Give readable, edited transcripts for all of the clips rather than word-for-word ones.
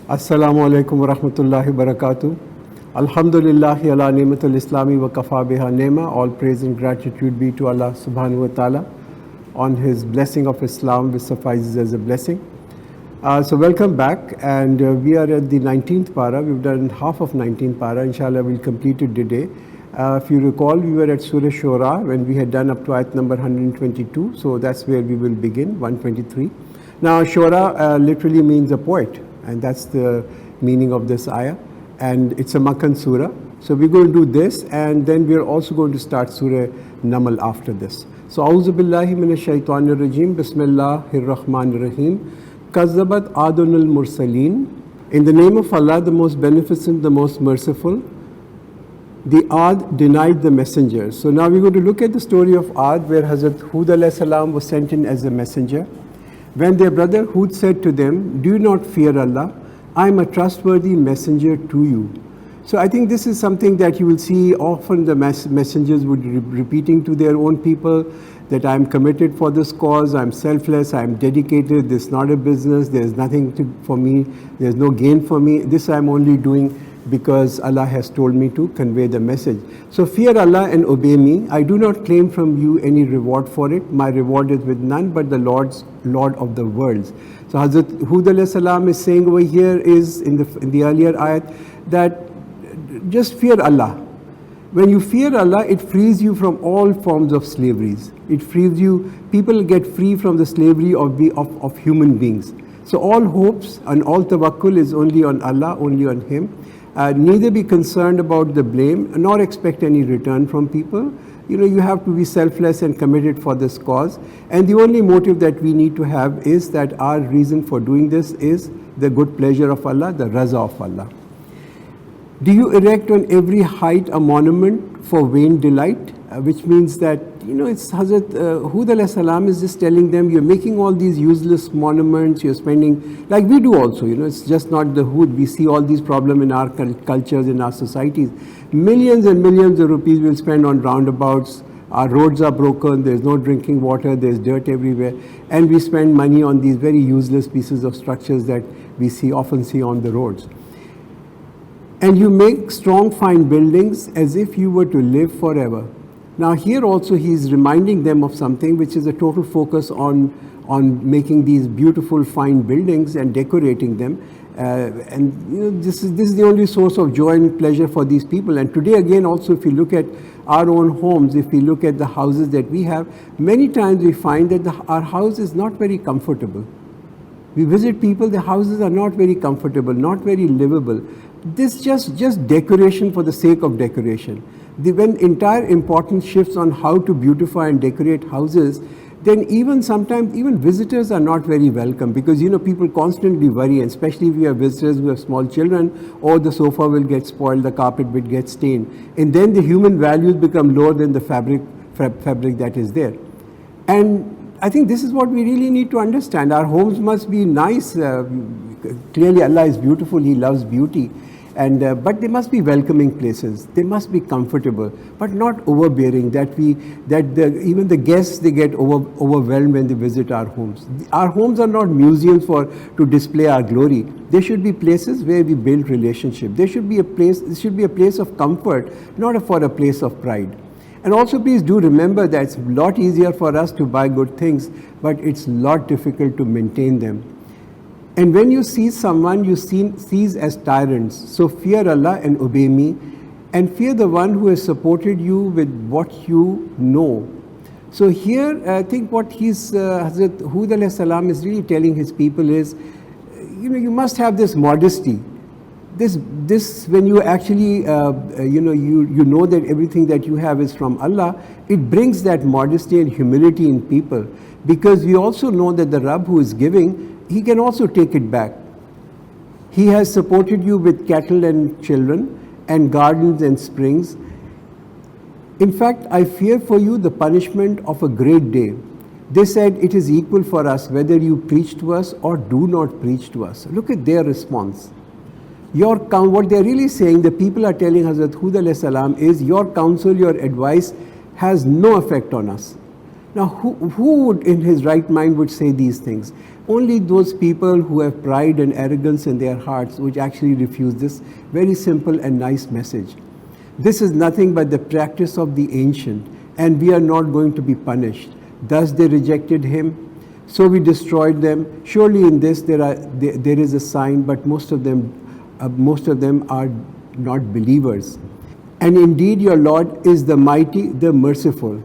Assalamu alaikum wa rahmatullahi wa barakatuh. Alhamdulillahi ala ni'matul islami wa kafa biha nema. All praise and gratitude be to Allah subhanahu wa ta'ala on His blessing of Islam, which suffices as a blessing. So welcome back, and we are at the 19th para. We've done half of 19th para. Inshallah, we'll complete it today. If you recall, we were at Surah Shura when we had done up to ayat number 122. So that's where we will begin, 123. Now, Shura literally means a poet, and that's the meaning of this ayah. And it's a Makkan surah. So we're going to do this, and then we're also going to start Surah Namal after this. So, A'udhu billahi minash shaitanir rajim, Bismillahir Rahmanir Rahim. Kazzabat Adunul Mursaleen. In the name of Allah, the most beneficent, the most merciful, the Ad denied the messengers. So now we're going to look at the story of Ad, where Hazrat Hud alayhi salam was sent in as a messenger. When their brother Hud said to them, "Do not fear Allah, I am a trustworthy messenger to you." So I think this is something that you will see often the messengers would be repeating to their own people, that I am committed for this cause, I am selfless, I am dedicated, this is not a business, there is nothing for me, there is no gain for me, this I am only doing because Allah has told me to convey the message. So fear Allah and obey me. I do not claim from you any reward for it. My reward is with none but the Lord of the worlds. So Hazrat Hud alayhi salam is saying over here is in the earlier ayat that just fear Allah. When you fear Allah, it frees you from all forms of slaveries. It frees you, people get free from the slavery of human beings. So all hopes and all tawakkul is only on Allah, only on Him. Neither be concerned about the blame, nor expect any return from people. You have to be selfless and committed for this cause. And the only motive that we need to have is that our reason for doing this is the good pleasure of Allah, the raza of Allah. Do you erect on every height a monument for vain delight? Which means that, it's Hazrat Hud alayhi salam is just telling them, you're making all these useless monuments, you're spending, like we do also, it's just not the Hud. We see all these problems in our cultures, in our societies. Millions and millions of rupees we'll spend on roundabouts. Our roads are broken, there's no drinking water, there's dirt everywhere. And we spend money on these very useless pieces of structures that we often see on the roads. And you make strong, fine buildings as if you were to live forever. Now here also he is reminding them of something which is a total focus on making these beautiful, fine buildings and decorating them. This is the only source of joy and pleasure for these people. And today again also, if you look at our own homes, if we look at the houses that we have, many times we find that our house is not very comfortable. We visit people, the houses are not very comfortable, not very livable. This just decoration for the sake of decoration. When entire importance shifts on how to beautify and decorate houses, then sometimes even visitors are not very welcome, because people constantly worry, and especially if we have visitors who have small children, or the sofa will get spoiled, the carpet will get stained, and then the human values become lower than the fabric that is there. And I think this is what we really need to understand. Our homes must be nice. Clearly Allah is beautiful, He loves beauty. But they must be welcoming places. They must be comfortable, but not overbearing. Even the guests, they get overwhelmed when they visit our homes. Our homes are not museums to display our glory. They should be places where we build relationship. This should be a place of comfort, not for a place of pride. And also please do remember that it's a lot easier for us to buy good things, but it's a lot difficult to maintain them. And when you see someone you sees as tyrants, so fear Allah and obey me, and fear the one who has supported you with what you know. So here I think what Hazrat Hud alayhi salam is really telling his people is, you must have this modesty. This when you actually you know that everything that you have is from Allah, it brings that modesty and humility in people, because we also know that the Rabb who is giving, He can also take it back. He has supported you with cattle and children and gardens and springs. In fact, I fear for you the punishment of a great day. They said, it is equal for us whether you preach to us or do not preach to us. Look at their response. What they're really saying, the people are telling Hazrat Hud alayhi salam is, your counsel, your advice has no effect on us. Now, who would in his right mind would say these things? Only those people who have pride and arrogance in their hearts which actually refuse this very simple and nice message. This is nothing but the practice of the ancient, and we are not going to be punished. Thus they rejected him, so we destroyed them. Surely in this there is a sign, but most of them are not believers. And indeed your Lord is the mighty, the merciful.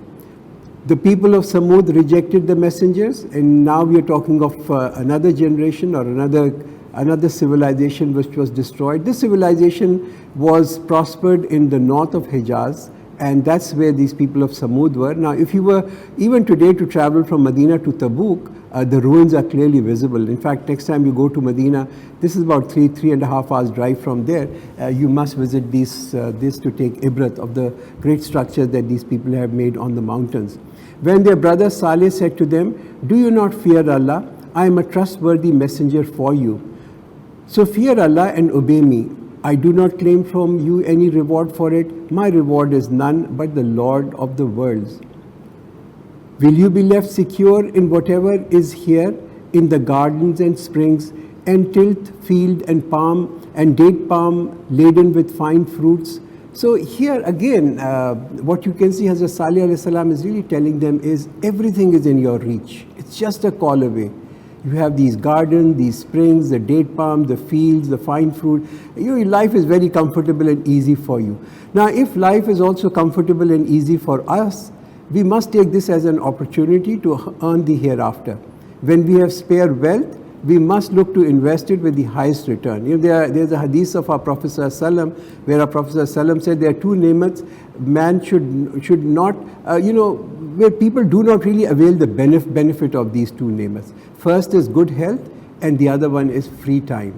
The people of Samud rejected the messengers, and now we are talking of another generation or another civilization which was destroyed. This civilization was prospered in the north of Hijaz, and that's where these people of Samud were. Now, if you were even today to travel from Medina to Tabuk, the ruins are clearly visible. In fact, next time you go to Medina, this is about three and a half hours drive from there. You must visit this to take ibrat of the great structures that these people have made on the mountains. When their brother Saleh said to them, "Do you not fear Allah? I am a trustworthy messenger for you. So fear Allah and obey me. I do not claim from you any reward for it. My reward is none but the Lord of the worlds. Will you be left secure in whatever is here, in the gardens and springs, and tilt field and palm and date palm laden with fine fruits?" So here again, what you can see Hazrat Salih alayhi salam is really telling them is everything is in your reach. It's just a call away. You have these gardens, these springs, the date palm, the fields, the fine fruit. Your life is very comfortable and easy for you. Now, if life is also comfortable and easy for us, we must take this as an opportunity to earn the hereafter. When we have spare wealth, we must look to invest it with the highest return. You know, there's a hadith of our Prophet ﷺ, where our Prophet ﷺ said there are two ni'mats man should not, where people do not really avail the benefit of these two ni'mats. First is good health, and the other one is free time.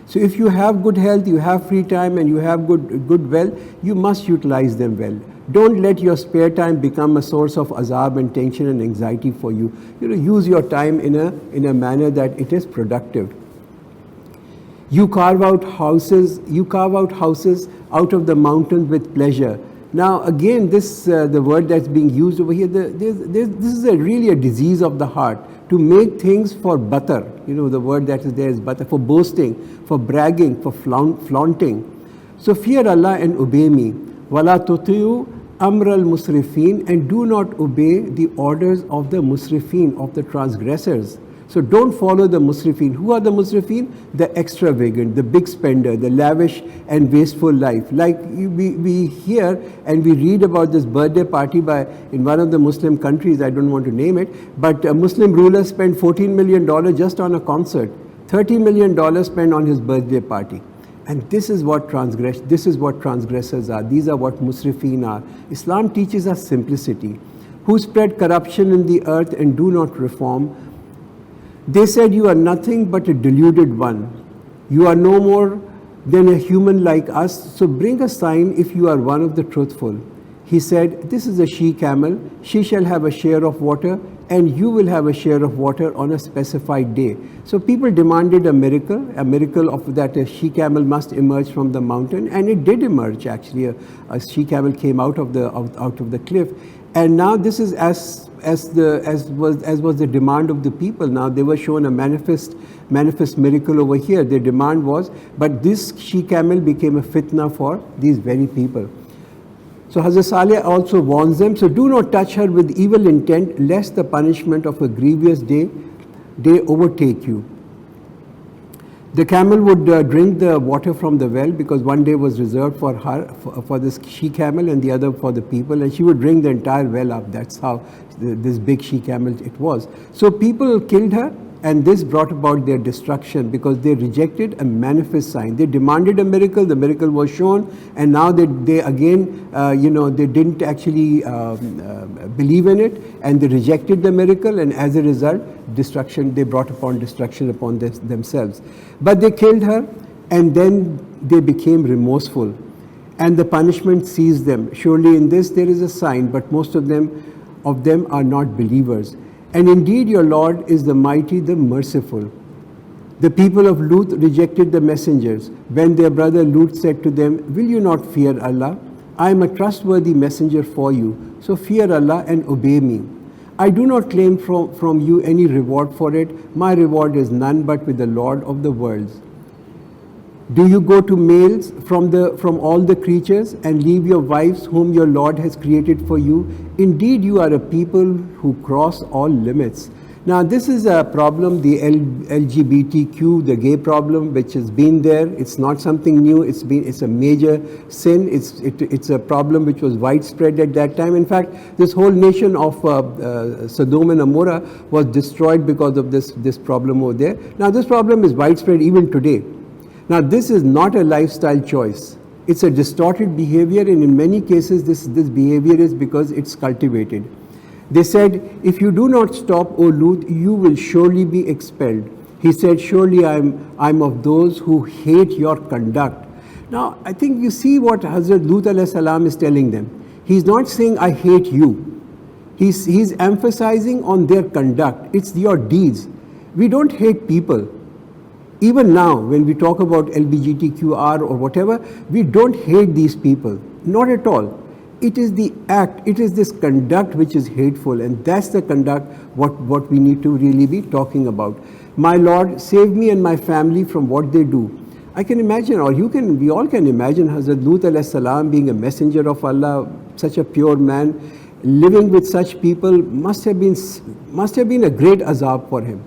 So if you have good health, you have free time, and you have good wealth, you must utilize them well. Don't let your spare time become a source of azab and tension and anxiety for you. Use your time in a manner that it is productive. You carve out houses out of the mountains with pleasure. Now again, this the word that's being used over here, this is really a disease of the heart. To make things for batar, the word that is there is batar, for boasting, for bragging, for flaunting. So fear Allah and obey me. Wala tuti'u amr al-musrifin, and do not obey the orders of the musrifin, of the transgressors. So don't follow the musrifin. Who are the musrifin? The extravagant, the big spender, the lavish and wasteful life. Like we hear and we read about this birthday party in one of the Muslim countries, I don't want to name it, but a Muslim ruler spent $14 million just on a concert, $30 million spent on his birthday party. And this is what transgressors are. These are what musrifin are. Islam teaches us simplicity. Who spread corruption in the earth and do not reform. They said, you are nothing but a deluded one. You are no more than a human like us, so bring a sign if you are one of the truthful. He said, this is a she-camel. She shall have a share of water, and you will have a share of water on a specified day. So people demanded a miracle of that a she-camel must emerge from the mountain, and it did emerge actually. A she-camel came out of the cliff, and now this is as was the demand of the people. Now they were shown a manifest miracle over here. Their demand was, but this she-camel became a fitna for these very people. So Hazrat Saleh also warns them, so do not touch her with evil intent, lest the punishment of a grievous day overtake you. The camel would drink the water from the well, because one day was reserved for her, for this she-camel, and the other for the people, and she would drink the entire well up. That's how this big she-camel it was. So people killed her, and this brought about their destruction, because they rejected a manifest sign. They demanded a miracle, the miracle was shown, and now they again, they didn't actually believe in it, and they rejected the miracle, and as a result, they brought upon destruction upon themselves. But they killed her, and then they became remorseful, and the punishment seized them. Surely in this there is a sign, but most of them are not believers. And indeed your Lord is the mighty, the merciful. The people of Lut rejected the messengers. When their brother Lut said to them, will you not fear Allah? I am a trustworthy messenger for you, so fear Allah and obey me. I do not claim from you any reward for it. My reward is none but with the Lord of the worlds. Do you go to males from all the creatures and leave your wives whom your Lord has created for you? Indeed, you are a people who cross all limits. Now, this is a problem, the LGBTQ, the gay problem, which has been there. It's not something new. It's a major sin. It's a problem which was widespread at that time. In fact, this whole nation of Sodom and Gomorrah was destroyed because of this problem over there. Now, this problem is widespread even today. Now, this is not a lifestyle choice. It's a distorted behavior, and in many cases, this behavior is because it's cultivated. They said, if you do not stop, O Lut, you will surely be expelled. He said, surely I'm of those who hate your conduct. Now, I think you see what Hazrat Lut alayhi salam is telling them. He's not saying, I hate you. He's emphasizing on their conduct. It's your deeds. We don't hate people. Even now, when we talk about LGBTQR or whatever, we don't hate these people. Not at all. It is the act, it is this conduct which is hateful, and that's the conduct what we need to really be talking about. My Lord, save me and my family from what they do. I can imagine, or we all can imagine Hazrat Lut alayhi salam being a messenger of Allah, such a pure man, living with such people must have been a great azab for him.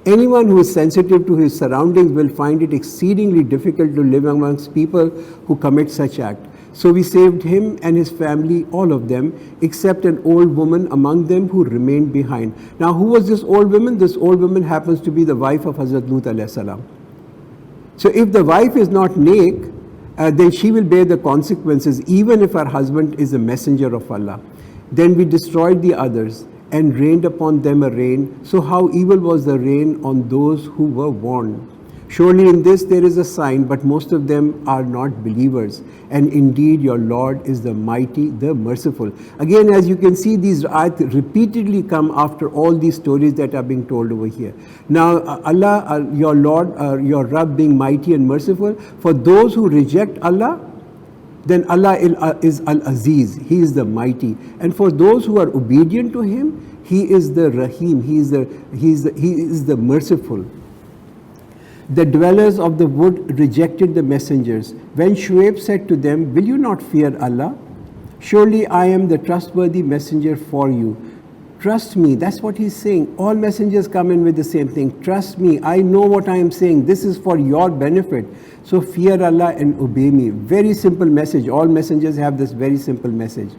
Anyone who is sensitive to his surroundings will find it exceedingly difficult to live amongst people who commit such act. So we saved him and his family, all of them, except an old woman among them who remained behind. Now, who was this old woman? This old woman happens to be the wife of Hazrat Lut alayhi salam. So if the wife is not neck, then she will bear the consequences, even if her husband is a messenger of Allah. Then we destroyed the others and rained upon them a rain. So how evil was the rain on those who were warned. Surely in this there is a sign, but most of them are not believers. And indeed your Lord is the mighty, the merciful. Again, as you can see, these ayat repeatedly come after all these stories that are being told over here. Now Allah, your Lord, your Rabb being mighty and merciful, for those who reject Allah, then Allah is Al-Aziz, He is the mighty. And for those who are obedient to Him, He is the Rahim, He is the merciful. The dwellers of the wood rejected the messengers. When Shuaib said to them, will you not fear Allah? Surely I am the trustworthy messenger for you. Trust me, that's what he's saying. All messengers come in with the same thing. Trust me, I know what I am saying. This is for your benefit. So fear Allah and obey me. Very simple message. All messengers have this very simple message.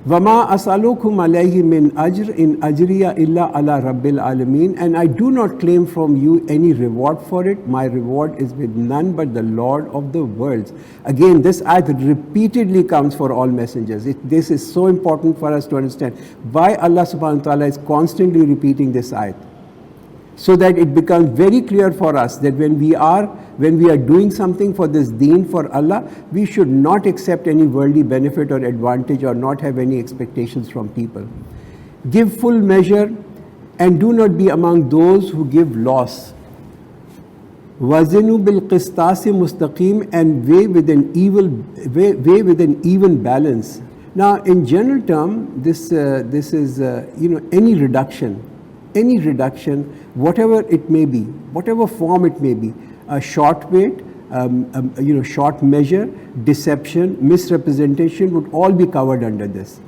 وَمَا أَسْأَلُكُمْ عَلَيْهِ مِنْ أَجْرٍ إِنْ أَجْرِيَ إِلَّا عَلَى رَبِّ الْعَالَمِينَ. And I do not claim from you any reward for it. My reward is with none but the Lord of the worlds. Again, this ayat repeatedly comes for all messengers. This is so important for us to understand why Allah subhanahu wa ta'ala is constantly repeating this ayat. So that it becomes very clear for us that when we are doing something for this deen, for Allah, we should not accept any worldly benefit or advantage or not have any expectations from people. Give full measure and do not be among those who give loss. Wazinu bil qistasi mustaqim, and weigh with an even balance. Now, in general term, this is any reduction, whatever it may be, whatever form it may be, a short weight, short measure, deception, misrepresentation would all be covered under this.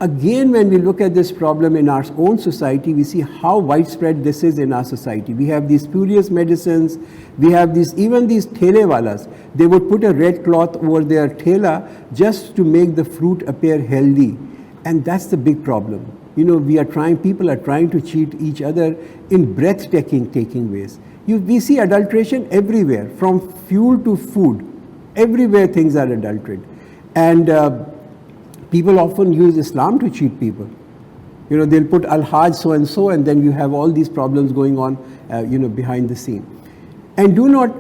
Again, when we look at this problem in our own society, we see how widespread this is in our society. We have these spurious medicines, we have even these thelewalas. They would put a red cloth over their thela just to make the fruit appear healthy. And that's the big problem. People are trying to cheat each other in breathtaking ways. We see adulteration everywhere, from fuel to food. Everywhere things are adulterated. And people often use Islam to cheat people. They'll put Al-Hajj so-and-so, and then you have all these problems going on, behind the scene. And do not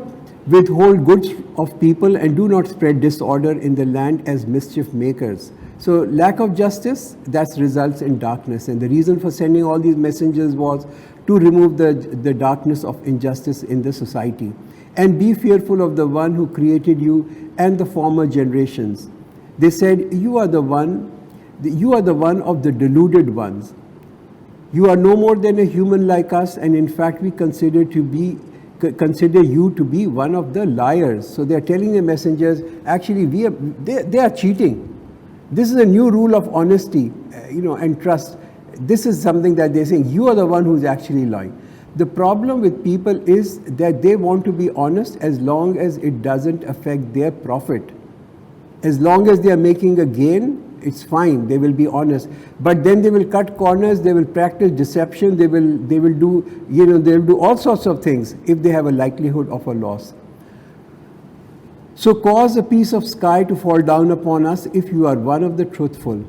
withhold goods of people, and do not spread disorder in the land as mischief makers. So lack of justice, that results in darkness. And the reason for sending all these messengers was to remove the darkness of injustice in the society. And be fearful of the one who created you and the former generations. They said, you are the one of the deluded ones. You are no more than a human like us, and in fact we consider you to be one of the liars. So they are telling the messengers, actually they are cheating. This is a new rule of honesty, and trust. This is something that they're saying, you are the one who's actually lying. The problem with people is that they want to be honest as long as it doesn't affect their profit. As long as they are making a gain, it's fine, they will be honest. But then they will cut corners, they will practice deception, they will do all sorts of things if they have a likelihood of a loss. So cause a piece of sky to fall down upon us if you are one of the truthful.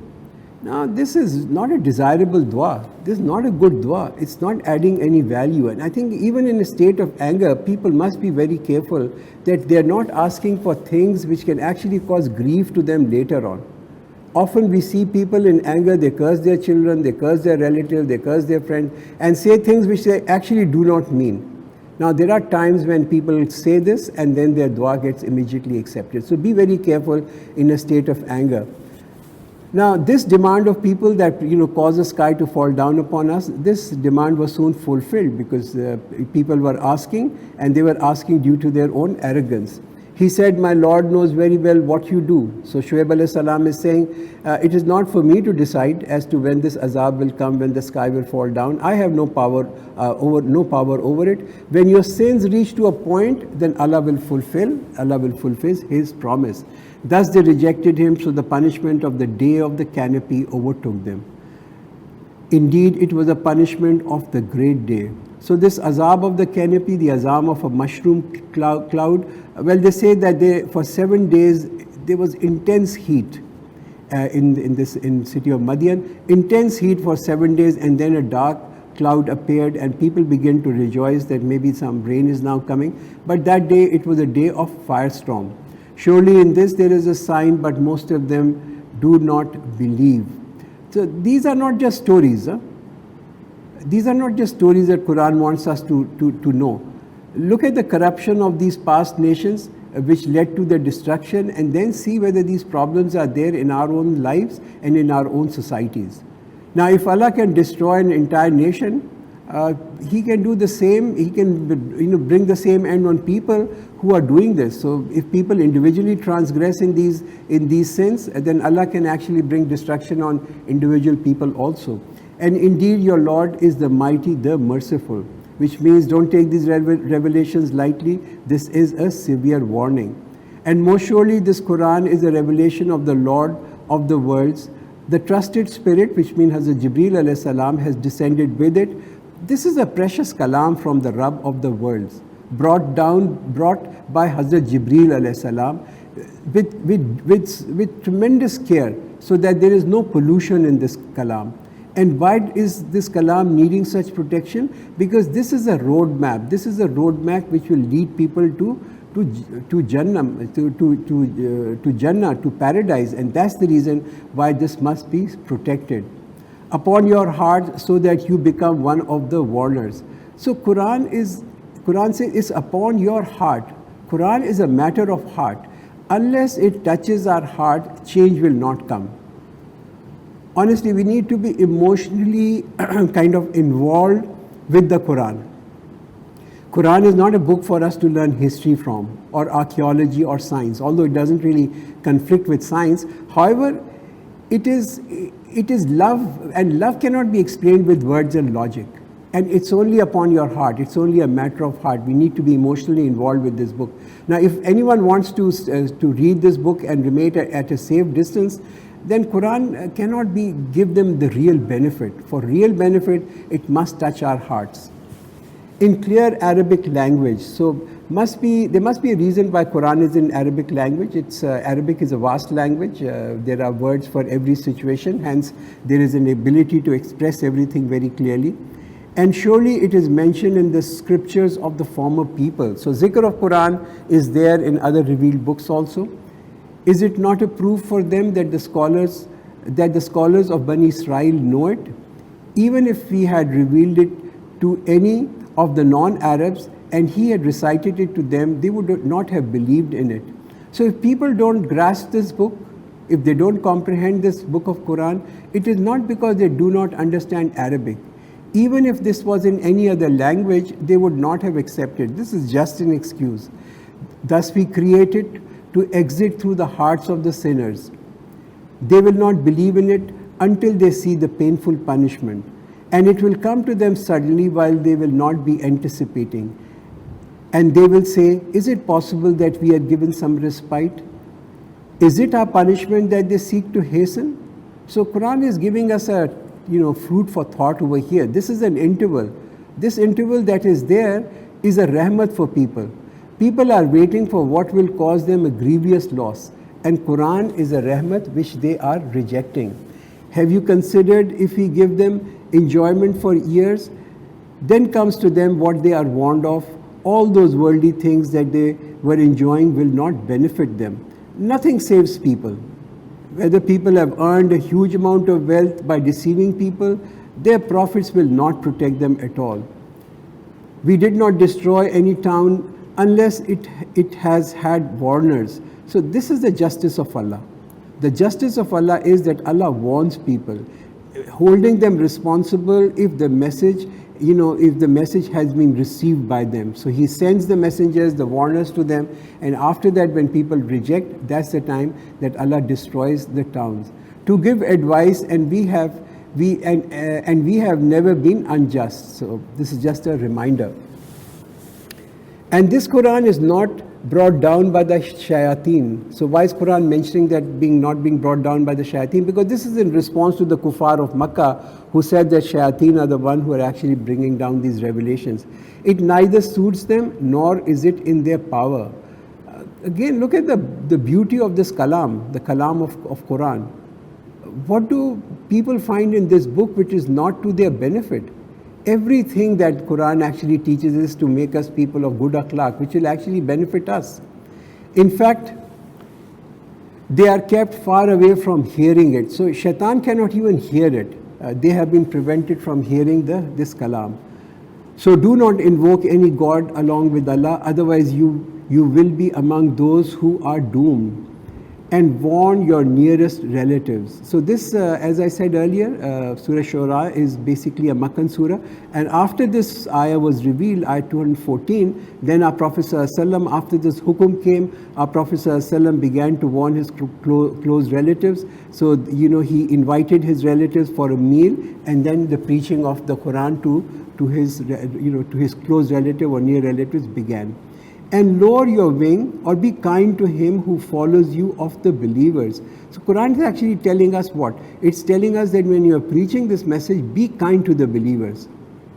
Now, this is not a desirable dua. This is not a good dua. It's not adding any value. And I think even in a state of anger, people must be very careful that they're not asking for things which can actually cause grief to them later on. Often we see people in anger, they curse their children, they curse their relatives, they curse their friends, and say things which they actually do not mean. Now, there are times when people say this and then their dua gets immediately accepted. So be very careful in a state of anger. Now, this demand of people that cause the sky to fall down upon us, this demand was soon fulfilled because people were asking, and they were asking due to their own arrogance. He said, my Lord knows very well what you do. So Shuaib alayhi salam is saying, it is not for me to decide as to when this azab will come, when the sky will fall down. I have no power over it. When your sins reach to a point, then Allah will fulfill His promise. Thus they rejected him, so the punishment of the day of the canopy overtook them. Indeed, it was a punishment of the great day. So this azab of the canopy, the azab of a mushroom cloud, well, they say that for 7 days there was intense heat in city of Madian, intense heat for 7 days, and then a dark cloud appeared, and people began to rejoice that maybe some rain is now coming. But that day it was a day of firestorm. Surely in this there is a sign, but most of them do not believe. So these are not just stories. These are not just stories that Quran wants us to know. Look at the corruption of these past nations which led to their destruction, and then see whether these problems are there in our own lives and in our own societies. Now, if Allah can destroy an entire nation, He can do the same. He can bring the same end on people who are doing this. So if people individually transgress in these sins, then Allah can actually bring destruction on individual people also. And indeed your Lord is the mighty, the merciful, which means don't take these revelations lightly. This is a severe warning. And most surely this Quran is a revelation of the Lord of the worlds. The trusted spirit, which means Hazrat Jibreel alayhi salam, has descended with it. This is a precious kalam from the Rabb of the worlds, brought by Hazrat Jibreel alayhi salam with tremendous care, so that there is no pollution in this kalam. And why is this kalam needing such protection? Because this is a roadmap. This is a roadmap which will lead people to Jannah, to Jannah, to paradise, and that's the reason why this must be protected upon your heart, so that you become one of the warners. So Quran says it's upon your heart. Quran is a matter of heart. Unless it touches our heart, change will not come. Honestly, we need to be emotionally kind of involved with the Quran. Quran is not a book for us to learn history from, or archaeology or science, although it doesn't really conflict with science. However, it is love, and love cannot be explained with words and logic. And it's only upon your heart. It's only a matter of heart. We need to be emotionally involved with this book. Now, if anyone wants to read this book and remain at a safe distance, then Quran cannot give them the real benefit. For real benefit, it must touch our hearts in clear Arabic language. So there must be a reason why Quran is in Arabic language. Arabic is a vast language. There are words for every situation. Hence, there is an ability to express everything very clearly. And surely it is mentioned in the scriptures of the former people. So zikr of Quran is there in other revealed books also. Is it not a proof for them that the scholars of Bani Israel know it? Even if we had revealed it to any of the non-Arabs and he had recited it to them, they would not have believed in it. So if people don't grasp this book, if they don't comprehend this book of Quran, it is not because they do not understand Arabic. Even if this was in any other language, they would not have accepted. This is just an excuse. Thus we create it to exit through the hearts of the sinners. They will not believe in it until they see the painful punishment, and it will come to them suddenly while they will not be anticipating. And they will say, is it possible that we are given some respite? Is it our punishment that they seek to hasten? So Quran is giving us a food for thought over here. This is an interval. This interval that is there is a rahmat for people. People are waiting for what will cause them a grievous loss. And Quran is a rahmat which they are rejecting. Have you considered if we give them enjoyment for years, then comes to them what they are warned of, all those worldly things that they were enjoying will not benefit them. Nothing saves people. Whether people have earned a huge amount of wealth by deceiving people, their profits will not protect them at all. We did not destroy any town unless it has had warners. So this is the justice of Allah. The justice of Allah is that Allah warns people, holding them responsible if the message has been received by them. So He sends the messengers, the warners to them, and after that when people reject, that's the time that Allah destroys the towns. To give advice, and we have never been unjust. So this is just a reminder. And this Quran is not brought down by the shayateen. So why is Quran mentioning that not being brought down by the shayateen? Because this is in response to the kuffar of Makkah who said that shayateen are the one who are actually bringing down these revelations. It neither suits them nor is it in their power. Again, look at the beauty of this kalam, the kalam of Quran. What do people find in this book which is not to their benefit? Everything that Quran actually teaches is to make us people of good akhlaq, which will actually benefit us. In fact, they are kept far away from hearing it. So shaitan cannot even hear it. They have been prevented from hearing this kalam. So do not invoke any god along with Allah, otherwise you will be among those who are doomed. And warn your nearest relatives. So this, as I said earlier, Surah Shura is basically a Makkan surah. And after this ayah was revealed, ayah 214, then our Prophet ﷺ, after this hukum came, our Prophet ﷺ began to warn his close relatives. So, he invited his relatives for a meal, and then the preaching of the Quran to his close relative or near relatives began. And lower your wing or be kind to him who follows you of the believers. So Quran is actually telling us what? It's telling us that when you are preaching this message, be kind to the believers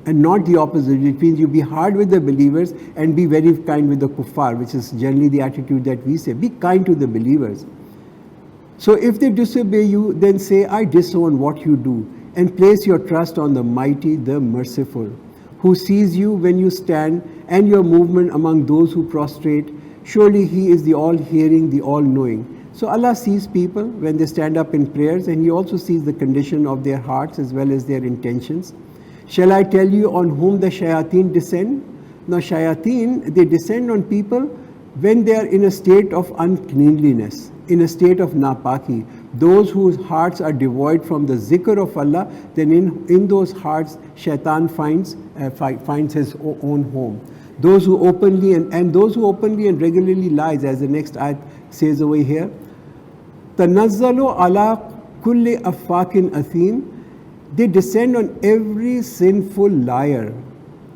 and not the opposite. It means you be hard with the believers and be very kind with the kuffar, which is generally the attitude that we say. Be kind to the believers. So if they disobey you, then say, I disown what you do, and place your trust on the mighty, the merciful, who sees you when you stand and your movement among those who prostrate. Surely He is the all-hearing, the all-knowing. So Allah sees people when they stand up in prayers, and He also sees the condition of their hearts as well as their intentions. Shall I tell you on whom the shayateen descend? Now shayateen, they descend on people when they are in a state of uncleanliness, in a state of napaki. Those whose hearts are devoid from the zikr of Allah, then in those hearts shaitan finds his own home. Those who openly and regularly lies, as the next ayat says over here, tanazzalu ala kulli affakin athim, they descend on every sinful liar.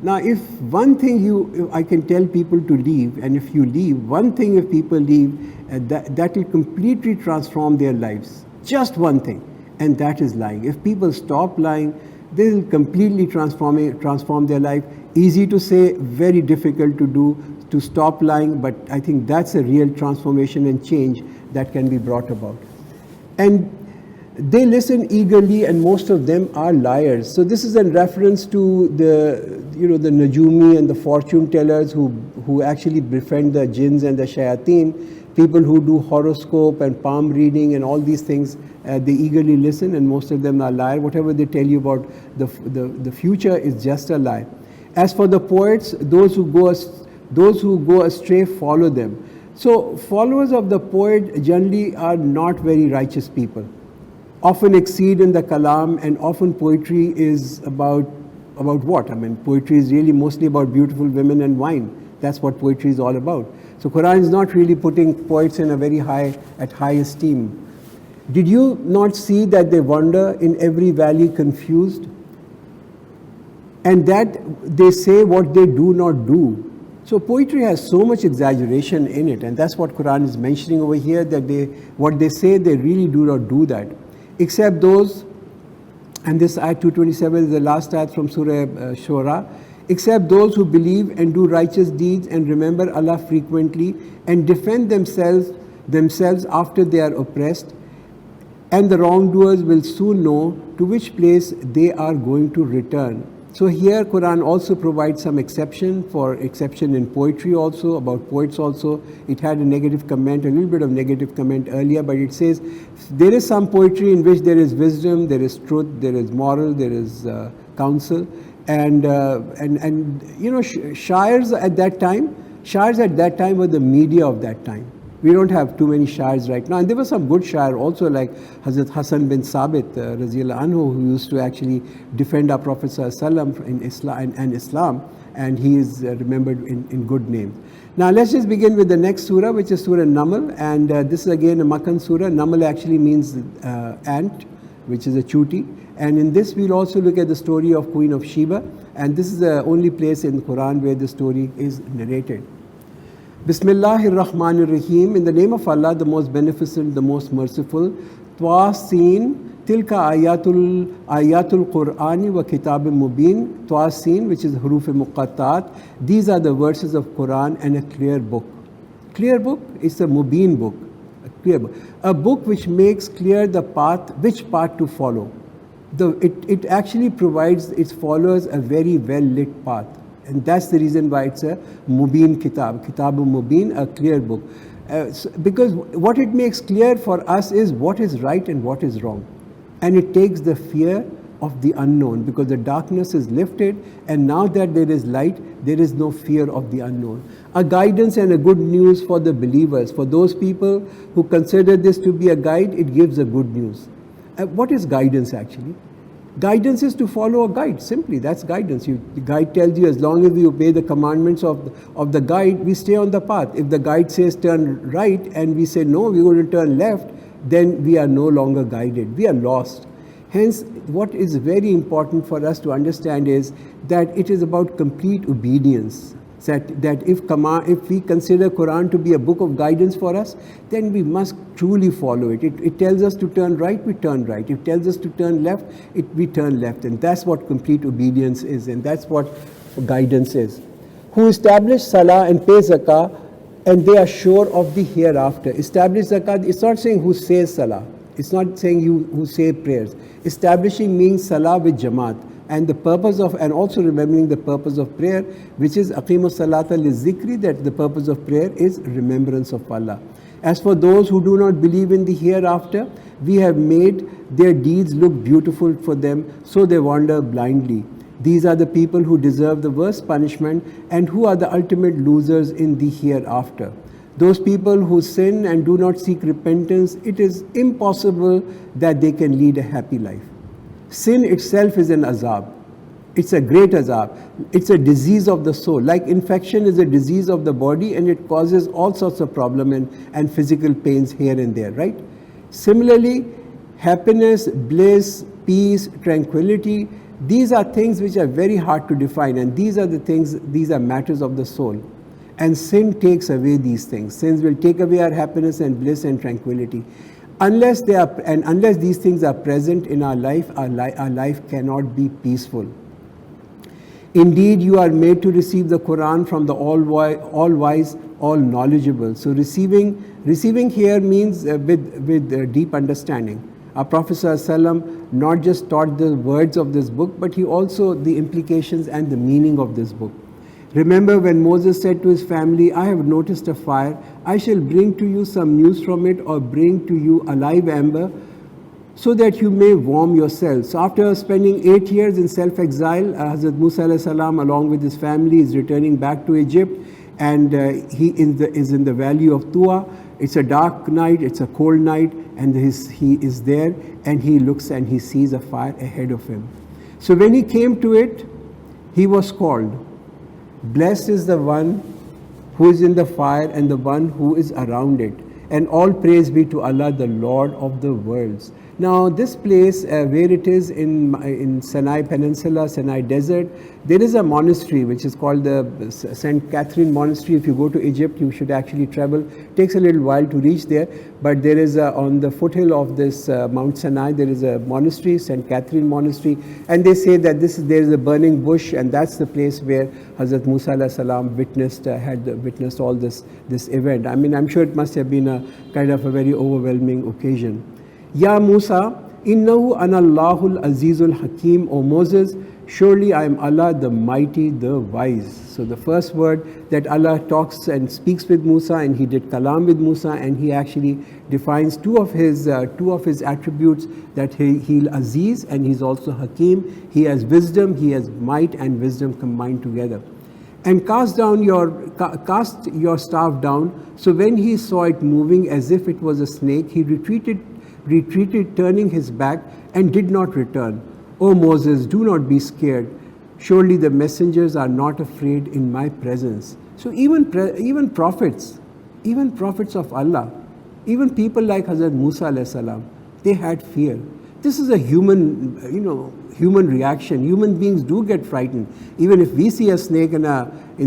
Now, if one thing I can tell people to leave, and if you leave, one thing if people leave, that will completely transform their lives. Just one thing, and that is lying. If people stop lying, they will completely transform their life. Easy to say, very difficult to do, to stop lying, but I think that's a real transformation and change that can be brought about. And they listen eagerly, and most of them are liars. So this is in reference to the Najumi and the fortune tellers who actually befriend the jinns and the shayateen, people who do horoscope and palm reading and all these things. They eagerly listen, and most of them are liars. Whatever they tell you about the future is just a lie. As for the poets, those who go astray follow them. So followers of the poet generally are not very righteous people, often exceed in the kalam, and often poetry is about about what? I mean, poetry is really mostly about beautiful women and wine. That's what poetry is all about. So Quran is not really putting poets in a very high esteem. Did you not see that they wander in every valley confused? And that they say what they do not do. So poetry has so much exaggeration in it, and that's what Quran is mentioning over here, that what they say, they really do not do that. Except those, and this ayat 227 is the last ayat from Surah Shura, except those who believe and do righteous deeds and remember Allah frequently and defend themselves after they are oppressed, and the wrongdoers will soon know to which place they are going to return. So here Quran also provides some exception in poetry also, about poets also. It had a negative comment, a little bit of negative comment earlier, but it says there is some poetry in which there is wisdom, there is truth, there is moral, there is counsel, and you know, shairs at that time were the media of that time. We don't have too many shairs right now, and there were some good shair also, like Hazrat Hassan bin Sabit Raziyallahu Anhu, who used to actually defend our Prophet Sallallahu in Islam, and he is remembered in good names. Now let's just begin with the next surah, which is Surah Naml, and this is again a Makkan surah. Naml actually means ant, which is a chuti, and in this we'll also look at the story of Queen of Sheba, and this is the only place in the Quran where the story is narrated. Bismillahir Rahmanir Rahim, in the name of Allah, the most beneficent, the most merciful. Twasin, tilka ayatul Qur'ani wa kitabim mubin. Twasin, which is huruf muqattat. These are the verses of Quran and a clear book. Clear book is a mubin book, a clear book. A book which makes clear the path, which path to follow. It actually provides its followers a very well lit path. And that's the reason why it's a Mubin Kitab, Kitabul Mubin, a clear book. Because what it makes clear for us is what is right and what is wrong. And it takes the fear of the unknown, because the darkness is lifted, and now that there is light, there is no fear of the unknown. A guidance and a good news for the believers. For those people who consider this to be a guide, it gives a good news. What is guidance actually? Guidance is to follow a guide, simply. That's guidance. The guide tells you, as long as we obey the commandments of the guide, we stay on the path. If the guide says turn right and we say no, we're going to turn left, then we are no longer guided. We are lost. Hence, what is very important for us to understand is that it is about complete obedience. That if we consider Quran to be a book of guidance for us, then we must truly follow it. It tells us to turn right, we turn right. It tells us to turn left, we turn left. And that's what complete obedience is, and that's what guidance is. Who establish salah and pay zakah, and they are sure of the hereafter. Establish zakah, it's not saying who says salah. It's not saying you who say prayers. Establishing means salah with jamaat. And the purpose of, and also remembering the purpose of prayer, which is aqimu salata li zikri, that the purpose of prayer is remembrance of Allah. As for those who do not believe in the hereafter, we have made their deeds look beautiful for them, so they wander blindly. These are the people who deserve the worst punishment and who are the ultimate losers in the hereafter. Those people who sin and do not seek repentance, it is impossible that they can lead a happy life. Sin itself is an azab. It's a great azab. It's a disease of the soul. Like infection is a disease of the body, and it causes all sorts of problems and physical pains here and there, right? Similarly, happiness, bliss, peace, tranquility, these are things which are very hard to define, and these are matters of the soul. And sin takes away these things. Sins will take away our happiness and bliss and tranquility. Unless these things are present in our life, our life cannot be peaceful. Indeed, you are made to receive the Quran from the all-wise, all-knowledgeable. So receiving here means with deep understanding. Our Prophet ﷺ not just taught the words of this book, but he also the implications and the meaning of this book. Remember when Moses said to his family, I have noticed a fire, I shall bring to you some news from it, or bring to you a live ember, so that you may warm yourselves. So after spending 8 years in self-exile, Hazrat Musa alayhi salam, along with his family, is returning back to Egypt, and he is in the valley of Tua. It's a dark night, it's a cold night, and he is there, and he looks and he sees a fire ahead of him. So when he came to it, he was called, "Blessed is the one who is in the fire and the one who is around it. And all praise be to Allah, the Lord of the worlds." Now this place where it is in Sinai Peninsula, Sinai Desert, there is a monastery which is called the St. Catherine Monastery. If you go to Egypt, you should actually travel. It takes a little while to reach there, but there is on the foothill of this Mount Sinai, there is a monastery, St. Catherine Monastery, and they say that there is a burning bush, and that's the place where Hazrat Musa alayhi salam witnessed all this event. I mean, I'm sure it must have been a kind of a very overwhelming occasion. Ya Musa, innahu anallahul azizul hakim. O Moses, surely I am Allah, the mighty, the wise. So the first word that Allah talks and speaks with Musa, and he did kalam with Musa, and he actually defines two of his attributes, that he's aziz and he's also hakim. He has wisdom, he has might and wisdom combined together. And cast your staff down. So when he saw it moving as if it was a snake, he retreated, turning his back, and did not return. O Moses, do not be scared. Surely the messengers are not afraid in my presence. So even prophets of Allah, even people like Hazrat Musa alayhi salam, they had fear. This is a human reaction. Human beings do get frightened. Even if we see a snake in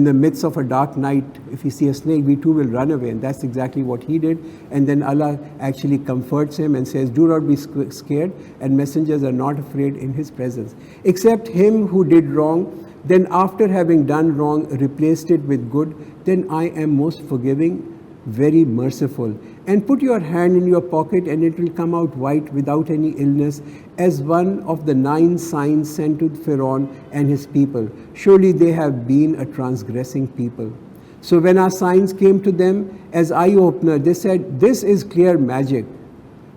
the midst of a dark night, if we see a snake, we too will run away. And that's exactly what he did. And then Allah actually comforts him and says, do not be scared, and messengers are not afraid in his presence. Except him who did wrong, then after having done wrong, replaced it with good, then I am most forgiving, very merciful. And put your hand in your pocket, and it will come out white without any illness, as one of the 9 signs sent to Pharaoh and his people. Surely they have been a transgressing people. So when our signs came to them as eye-opener, they said, this is clear magic.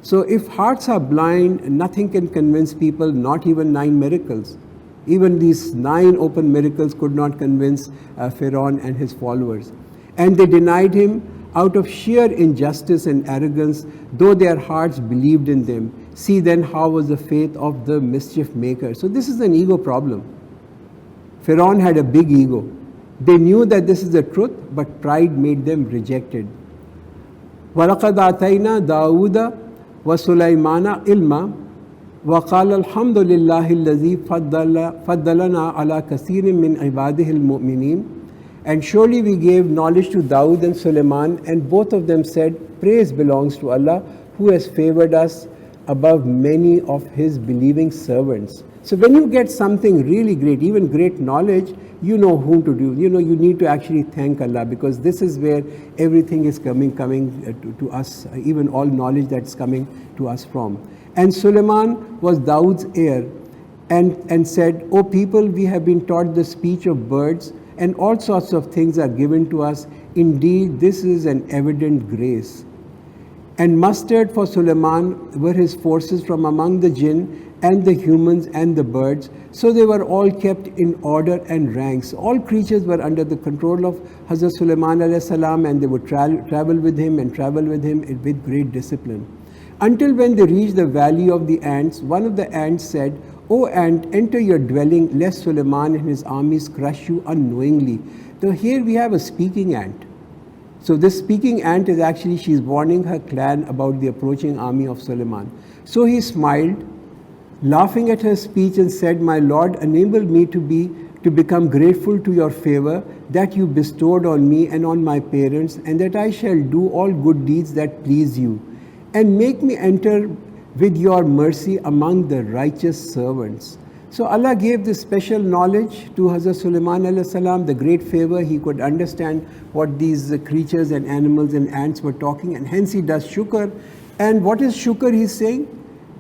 So if hearts are blind, nothing can convince people, not even 9 miracles. Even these 9 open miracles could not convince Pharaoh and his followers. And they denied him out of sheer injustice and arrogance, though their hearts believed in them. See then how was the faith of the mischief maker. So this is an ego problem. Pharaoh had a big ego. They knew that this is the truth, but pride made them reject it. وَلَقَدْ آتَيْنَا دَاوُودَ وَسُلَيْمَانَ إِلْمًا وَقَالَ الْحَمْدُ لِلَّهِ الَّذِي فَضَّلَنَا عَلَى كَثِيرٍ مِّنْ عِبَادِهِ الْمُؤْمِنِينَ. And surely we gave knowledge to Dawood and Suleiman, and both of them said, praise belongs to Allah, who has favored us above many of his believing servants. So when you get something really great, even great knowledge, you know whom to do. You need to actually thank Allah, because this is where everything is coming to us, even all knowledge that's coming to us from. And Suleiman was Dawood's heir, and said, O people, we have been taught the speech of birds, and all sorts of things are given to us. Indeed, this is an evident grace. And mustered for Suleiman were his forces from among the jinn and the humans and the birds. So they were all kept in order and ranks. All creatures were under the control of Hazrat Suleiman alayhi salam, and they would travel with him with great discipline. Until when they reached the valley of the ants, one of the ants said, O ant, enter your dwelling, lest Suleiman and his armies crush you unknowingly. So here we have a speaking ant. So this speaking ant is actually, she's warning her clan about the approaching army of Suleiman. So he smiled, laughing at her speech, and said, My Lord, enable me to become grateful to your favor that you bestowed on me and on my parents, and that I shall do all good deeds that please you, and make me enter with your mercy among the righteous servants. So Allah gave this special knowledge to Hazrat Suleiman alayhi salam, the great favor. He could understand what these creatures and animals and ants were talking, and hence he does shukr. And what is shukr? He's saying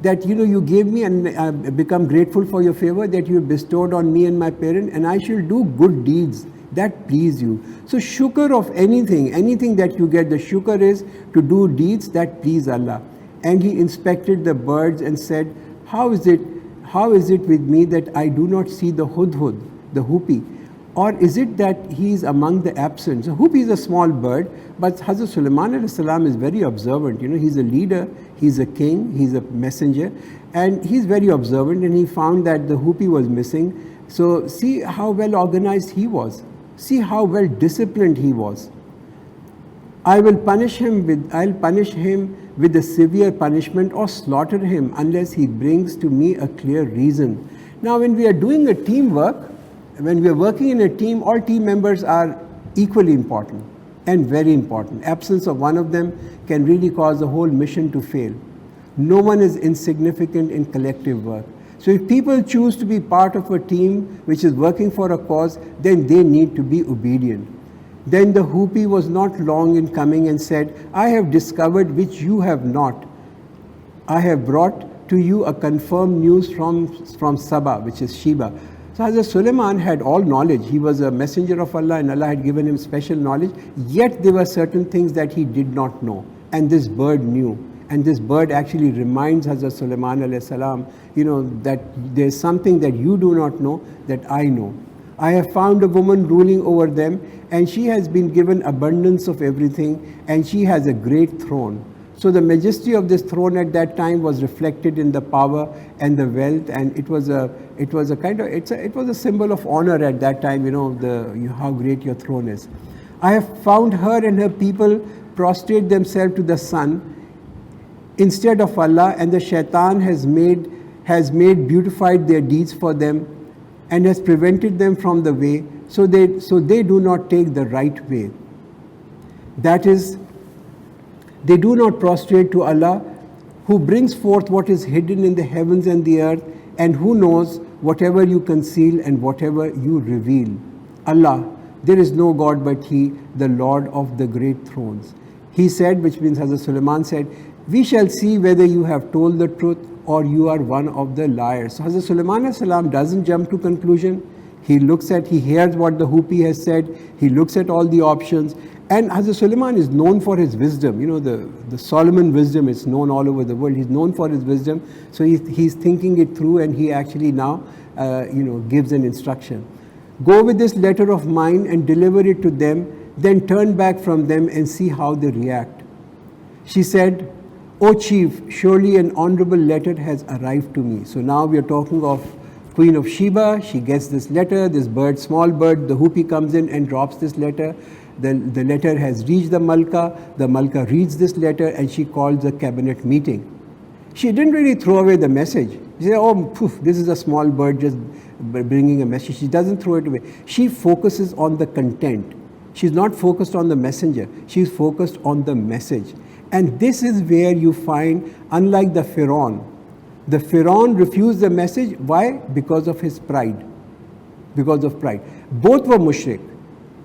that, you gave me, and I become grateful for your favor that you bestowed on me and my parent, and I shall do good deeds that please you. So shukr of anything that you get, the shukr is to do deeds that please Allah. And he inspected the birds and said, How is it with me that I do not see the hudhud, the hoopy? Or is it that he is among the absent? So hoopy is a small bird, but Hazrat Suleiman alayhi salam is very observant. He's a leader, he's a king, he's a messenger, and he's very observant, and he found that the hoopy was missing. So see how well organized he was. See how well disciplined he was. I'll punish him with a severe punishment or slaughter him unless he brings to me a clear reason. Now when we are doing a teamwork, when we are working in a team, all team members are equally important and very important. Absence of one of them can really cause the whole mission to fail. No one is insignificant in collective work. So if people choose to be part of a team which is working for a cause, then they need to be obedient. Then the Hupi was not long in coming and said, I have discovered which you have not. I have brought to you a confirmed news from Saba, which is Sheba. So Hazrat Suleiman had all knowledge. He was a messenger of Allah and Allah had given him special knowledge. Yet there were certain things that he did not know. And this bird knew. And this bird actually reminds Hazrat Suleiman alayhi salam, that there's something that you do not know that I know. I have found a woman ruling over them, and she has been given abundance of everything, and she has a great throne. So the majesty of this throne at that time was reflected in the power and the wealth, and it was a symbol of honor at that time. How great your throne is. I have found her and her people prostrate themselves to the sun instead of Allah, and the shaitan has made beautified their deeds for them and has prevented them from the way, so they do not take the right way. That is, they do not prostrate to Allah, who brings forth what is hidden in the heavens and the earth, and who knows whatever you conceal and whatever you reveal. Allah, there is no God but He, the Lord of the great thrones. He said, which means Hazrat Suleiman said, we shall see whether you have told the truth or you are one of the liars. So Hazrat Suleiman alayhi salam doesn't jump to conclusion. He hears what the Hupi has said. He looks at all the options. And Hazrat Suleiman is known for his wisdom. The Solomon wisdom is known all over the world. He's known for his wisdom. So he's thinking it through, and he actually now, gives an instruction. Go with this letter of mine and deliver it to them, then turn back from them and see how they react. She said, O chief, surely an honorable letter has arrived to me. So now we are talking of Queen of Sheba. She gets this letter, this bird, small bird, the Hupi comes in and drops this letter. The letter has reached the Malka. The Malka reads this letter and she calls a cabinet meeting. She didn't really throw away the message. She said, this is a small bird just bringing a message. She doesn't throw it away. She focuses on the content. She's not focused on the messenger. She's focused on the message. And this is where you find, unlike the Pharaoh refused the message. Why? Because of his pride. Because of pride. Both were mushrik.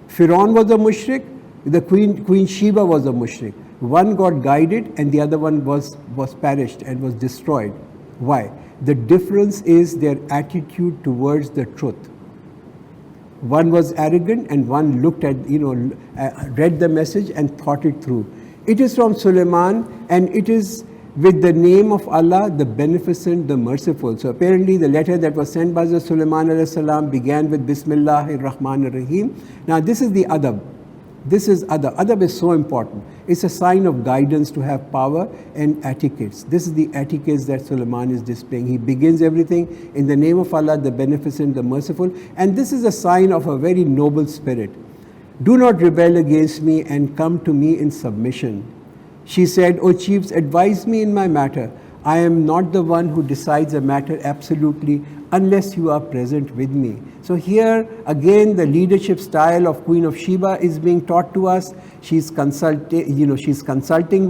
Pharaoh was a mushrik. The Queen Sheba was a mushrik. One got guided and the other one was perished and was destroyed. Why? The difference is their attitude towards the truth. One was arrogant and one looked at, read the message and thought it through. It is from Suleiman, and it is with the name of Allah, the Beneficent, the Merciful. So apparently the letter that was sent by Suleiman alayhi salam began with Bismillahir Rahmanir Rahim. Now this is the adab. This is adab. Adab is so important. It's a sign of guidance to have power and etiquettes. This is the etiquettes that Suleiman is displaying. He begins everything in the name of Allah, the Beneficent, the Merciful. And this is a sign of a very noble spirit. Do not rebel against me and come to me in submission. She said, O chiefs, advise me in my matter. I am not the one who decides a matter absolutely unless you are present with me. So here again the leadership style of Queen of Sheba is being taught to us. She's consulting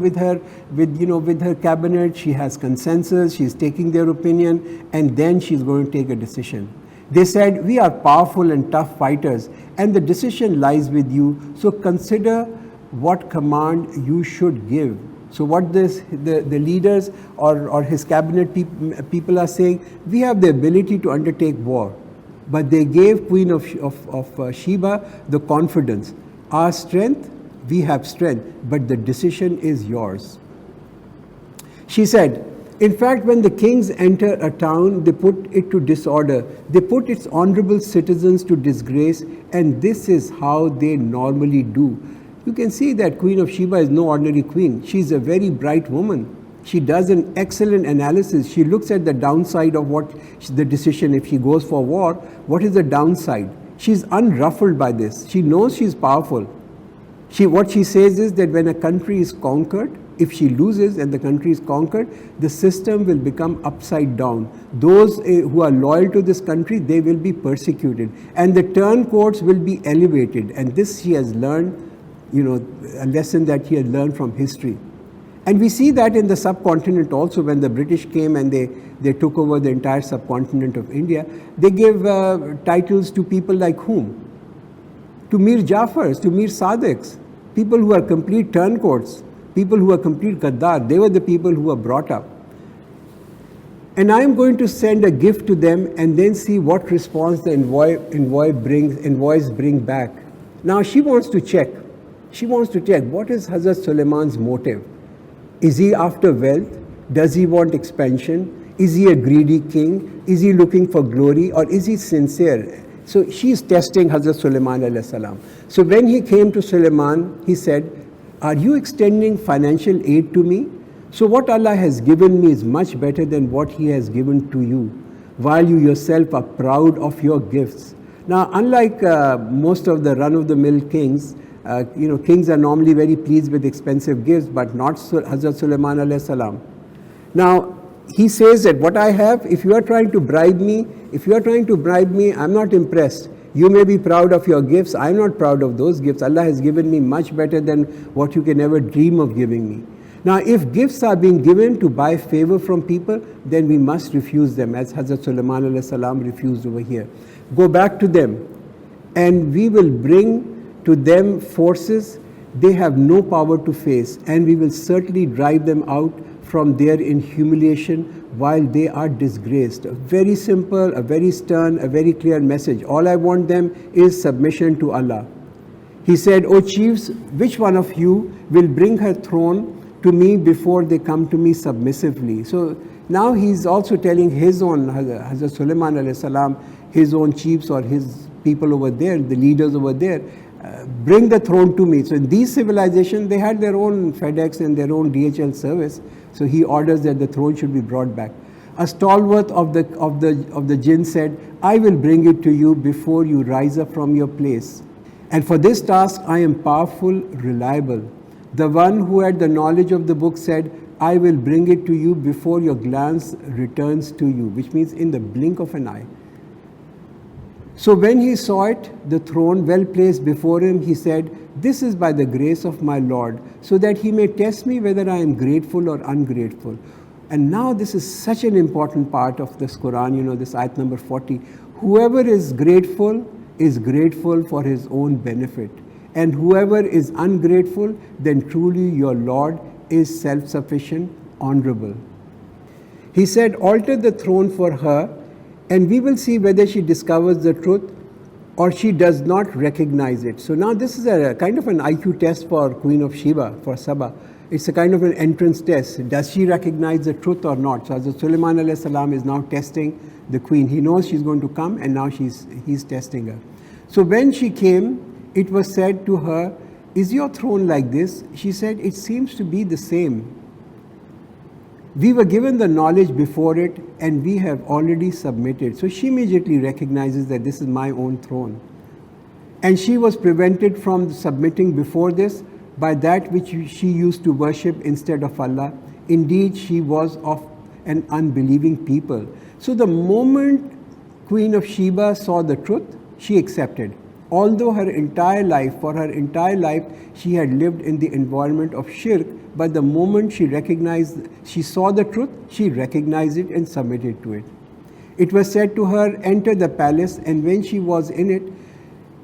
with her cabinet. She has consensus. She's taking their opinion, and then she's going to take a decision. They said, we are powerful and tough fighters, and the decision lies with you. So consider what command you should give. So what the leaders or his cabinet people are saying, we have the ability to undertake war. But they gave Queen of Sheba the confidence. Our strength, we have strength, but the decision is yours. She said, in fact, when the kings enter a town, they put it to disorder. They put its honorable citizens to disgrace, and this is how they normally do. You can see that Queen of Sheba is no ordinary queen. She's a very bright woman. She does an excellent analysis. She looks at the downside of what the decision, if she goes for war, what is the downside? She's unruffled by this. She knows she's powerful. What she says is that when a country is conquered, if she loses and the country is conquered, the system will become upside down. Those who are loyal to this country, they will be persecuted. And the turncoats will be elevated. And this she has learned, a lesson that she has learned from history. And we see that in the subcontinent also. When the British came and they took over the entire subcontinent of India, they gave titles to people like whom? To Mir Jafars, to Mir Sadiqs, people who are complete turncoats, people who are complete Gaddar. They were the people who were brought up. And I am going to send a gift to them and then see what response the envoys bring back. Now she wants to check. She wants to check what is Hazrat Suleiman's motive. Is he after wealth? Does he want expansion? Is he a greedy king? Is he looking for glory, or is he sincere? So she is testing Hazrat Sulaiman alayhi salam. So when he came to Sulaiman, he said, are you extending financial aid to me? So what Allah has given me is much better than what He has given to you, while you yourself are proud of your gifts. Now, unlike most of the run-of-the-mill kings, kings are normally very pleased with expensive gifts, but not Hazrat Sulaiman alayhi salam. Now, he says that what I have, if you are trying to bribe me, I'm not impressed. You may be proud of your gifts. I'm not proud of those gifts. Allah has given me much better than what you can ever dream of giving me. Now, if gifts are being given to buy favor from people, then we must refuse them, as Hazrat Sulaiman alayhi salam refused over here. Go back to them, and we will bring to them forces they have no power to face, and we will certainly drive them out from there in humiliation while they are disgraced. A very simple, a very stern, a very clear message. All I want them is submission to Allah. He said, O chiefs, which one of you will bring her throne to me before they come to me submissively? So now he's also telling his own, Hazrat Sulaiman alayhi salam, his own chiefs or his people over there, the leaders over there, bring the throne to me. So in these civilizations, they had their own FedEx and their own DHL service. So he orders that the throne should be brought back. A stalwart of the jinn said, I will bring it to you before you rise up from your place. And for this task, I am powerful, reliable. The one who had the knowledge of the book said, I will bring it to you before your glance returns to you, which means in the blink of an eye. So when he saw it, the throne well placed before him, he said, this is by the grace of my Lord, so that he may test me whether I am grateful or ungrateful. And now this is such an important part of this Quran, this ayat number 40. Whoever is grateful for his own benefit. And whoever is ungrateful, then truly your Lord is self-sufficient, honorable. He said, alter the throne for her, and we will see whether she discovers the truth or she does not recognize it. So now this is a kind of an IQ test for Queen of Sheba, for Saba. It's a kind of an entrance test. Does she recognize the truth or not? So Hazrat Sulaiman alayhi salam is now testing the queen. He knows she's going to come, and now he's testing her. So when she came, it was said to her, is your throne like this? She said, it seems to be the same. We were given the knowledge before it, and we have already submitted. So she immediately recognizes that this is my own throne. And she was prevented from submitting before this by that which she used to worship instead of Allah. Indeed, she was of an unbelieving people. So the moment Queen of Sheba saw the truth, she accepted. Although for her entire life, she had lived in the environment of shirk, but the moment she saw the truth, she recognized it and submitted to it. It was said to her, enter the palace, and when she was in it,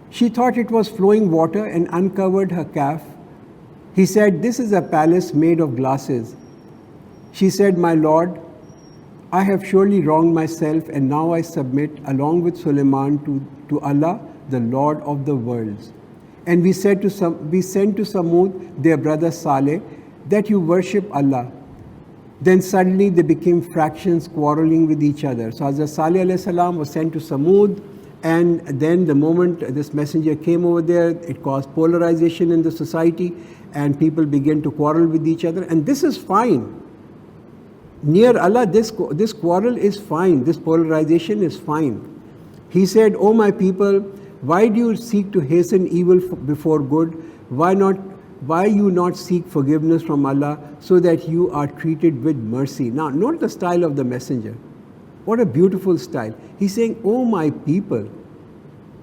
she thought it was flowing water and uncovered her calf. He said, this is a palace made of glasses. She said, my Lord, I have surely wronged myself, and now I submit along with Sulaiman to Allah, the Lord of the worlds. And we sent to Samud, their brother Saleh, that you worship Allah. Then suddenly they became fractions quarreling with each other. So Hazrat Saleh alayhi salam was sent to Samud, and then the moment this messenger came over there, it caused polarization in the society, and people began to quarrel with each other. And this is fine. Near Allah, this quarrel is fine, this polarization is fine. He said, "O my people, why do you seek to hasten evil before good? Why you not seek forgiveness from Allah so that you are treated with mercy?" Now, note the style of the messenger. What a beautiful style. He's saying, "Oh my people,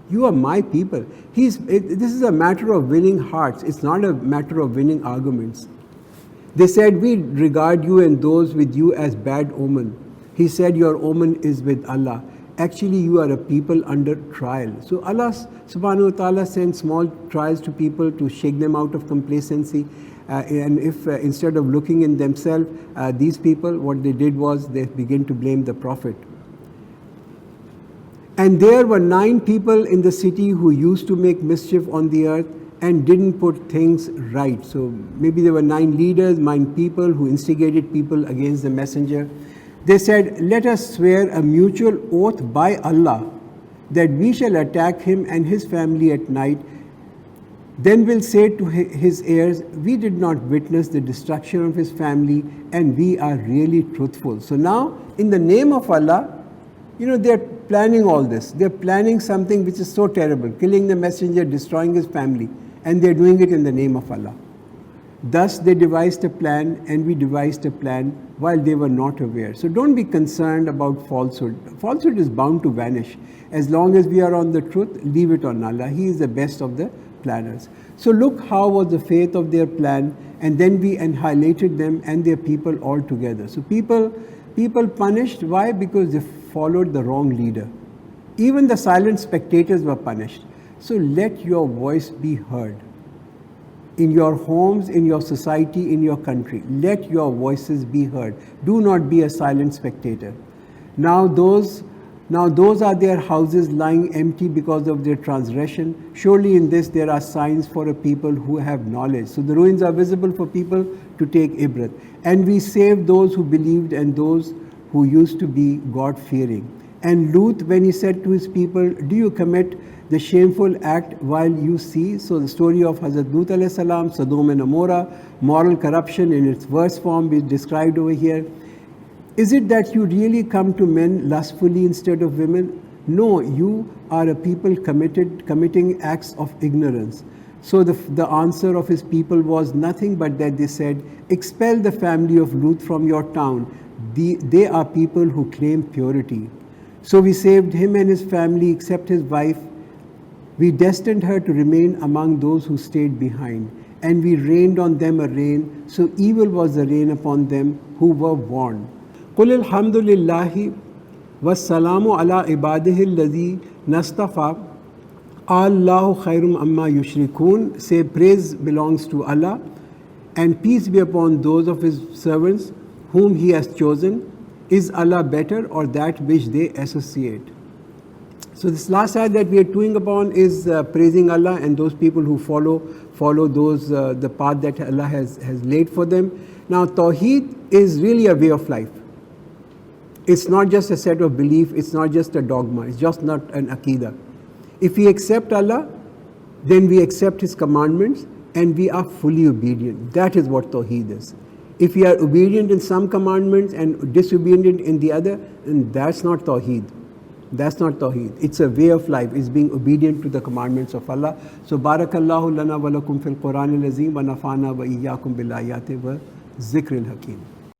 you are my people." This is a matter of winning hearts. It's not a matter of winning arguments. They said, "We regard you and those with you as bad omen." He said, "Your omen is with Allah. Actually, you are a people under trial." So Allah subhanahu wa ta'ala sends small trials to people to shake them out of complacency. And if instead of looking in themselves, these people, what they did was they began to blame the Prophet. And there were 9 people in the city who used to make mischief on the earth and didn't put things right. So maybe there were 9 leaders, 9 people who instigated people against the messenger. They said, "Let us swear a mutual oath by Allah that we shall attack him and his family at night. Then we'll say to his heirs, we did not witness the destruction of his family and we are really truthful." So now, in the name of Allah, they're planning all this. They're planning something which is so terrible, killing the messenger, destroying his family, and they're doing it in the name of Allah. Thus they devised a plan, and we devised a plan while they were not aware. So don't be concerned about falsehood. Falsehood is bound to vanish. As long as we are on the truth, leave it on Allah. He is the best of the planners. So look how was the faith of their plan, and then we annihilated them and their people all together. So people punished. Why? Because they followed the wrong leader. Even the silent spectators were punished. So let your voice be heard. In your homes, in your society, in your country, let your voices be heard. Do not be a silent spectator. Now those are their houses lying empty because of their transgression. Surely in this there are signs for a people who have knowledge. So the ruins are visible for people to take ibrat. And we saved those who believed and those who used to be God-fearing. And Lut, when he said to his people, "Do you commit the shameful act while you see?" So the story of Hazrat Lut alayhi salam, Sodom and Amorah, moral corruption in its worst form is described over here. "Is it that you really come to men lustfully instead of women? No, you are a people committing acts of ignorance." So the answer of his people was nothing but that they said, "Expel the family of Lut from your town. They are people who claim purity." So we saved him and his family except his wife. We destined her to remain among those who stayed behind, and we rained on them a rain, so evil was the rain upon them who were warned. قُلِ الْحَمْدُ لِلَّهِ وَالسَّلَامُ عَلَىٰ عِبَادِهِ الَّذِي نَصْطَفَىٰ اللَّهُ خَيْرٌ أَمَّا يُشْرِكُونَ. Say, praise belongs to Allah, and peace be upon those of his servants whom he has chosen. Is Allah better or that which they associate? So this last ayat that we are doing upon is praising Allah and those people who follow those the path that Allah has laid for them. Now Tawheed is really a way of life. It's not just a set of belief, it's not just a dogma, it's just not an aqidah. If we accept Allah, then we accept His commandments and we are fully obedient. That is what Tawheed is. If we are obedient in some commandments and disobedient in the other, then that's not Tawheed. That's not Tawheed. It's a way of life. It's being obedient to the commandments of Allah. So Barakallahu lana wa lakum fil Quran al-Azim wa nafana wa iyyakum bil ayati wa zikril hakim.